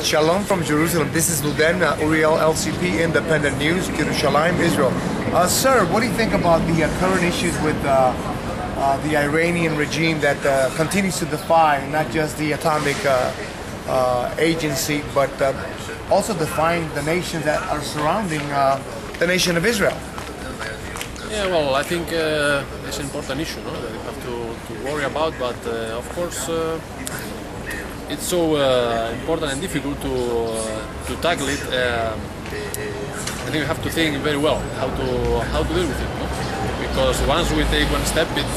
Shalom from Jerusalem. This is Luden, Uriel, LCP, Independent News, Yerushalayim, Israel. Sir, what do you think about the current issues with the Iranian regime that continues to defy not just the atomic agency, but also defying the nations that are surrounding the nation of Israel? Yeah, well, I think it's an important issue, no, that we have to worry about, but of course it's so important and difficult to tackle it. I think we have to think very well how to deal with it, no? Because once we take one step, it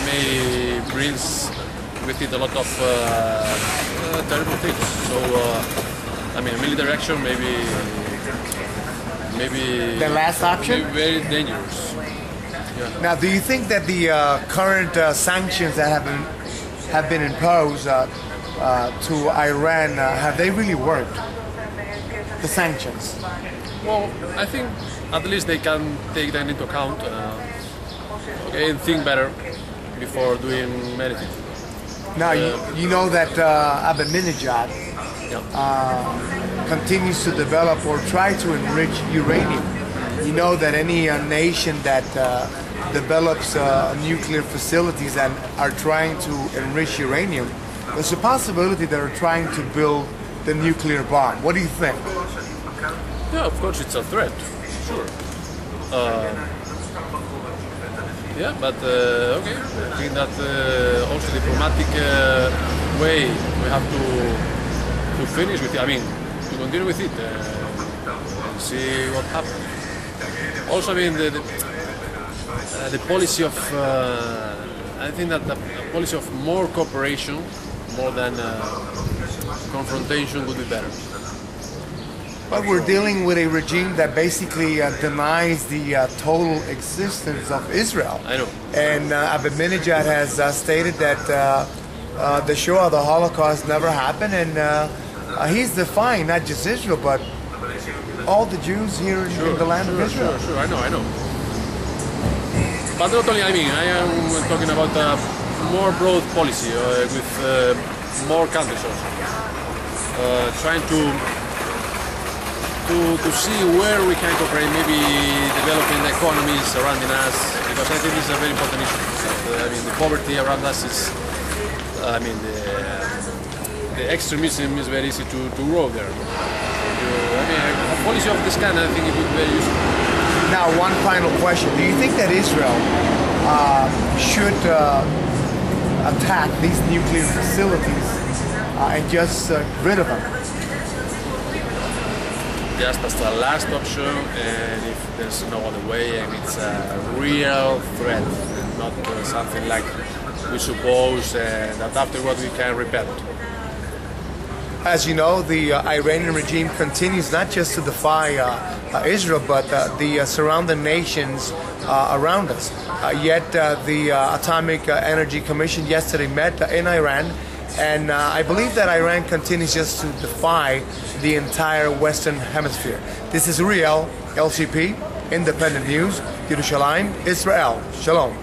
may bring with it a lot of terrible things. So, I mean, military action maybe the last option? Very dangerous. Yeah. Now, do you think that the current sanctions that have been imposed to Iran have they really worked? The sanctions. Well, I think at least they can take that into account, okay, and think better before doing anything. Now, you know that Ahmadinejad continues to develop or try to enrich uranium. You know that any nation that develops nuclear facilities and are trying to enrich uranium, there's a possibility they're trying to build the nuclear bomb. What do you think? Yeah, of course it's a threat, sure. Yeah, but okay, I think that also diplomatic way we have to finish with it. I mean, to continue with it and see what happens. Also, I mean, the policy of I think that the policy of more cooperation, more than confrontation, would be better. But we're dealing with a regime that basically denies the total existence of Israel. I know. And Ahmadinejad has stated that the Shoah of the Holocaust never happened, and he's defying not just Israel, but all the Jews here in the land of Israel. Sure, I know. But not only, I mean, I am talking about a more broad policy with more countries also. Trying to see where we can cooperate, maybe developing the economies surrounding us, because I think this is a very important issue. I mean, the poverty around us is, I mean, the extremism is very easy to grow there. I mean, a policy of this kind, I think it would be very useful. Now, one final question. Do you think that Israel should attack these nuclear facilities and just get rid of them? Just as the last option, and if there's no other way, and it's a real threat, and not something like we suppose that afterward we can repel it. As you know, the Iranian regime continues not just to defy Israel, but the surrounding nations around us. Yet the Atomic Energy Commission yesterday met in Iran, and I believe that Iran continues just to defy the entire Western Hemisphere. This is Uriel, LCP, Independent News, Yerushalayim, Israel. Shalom.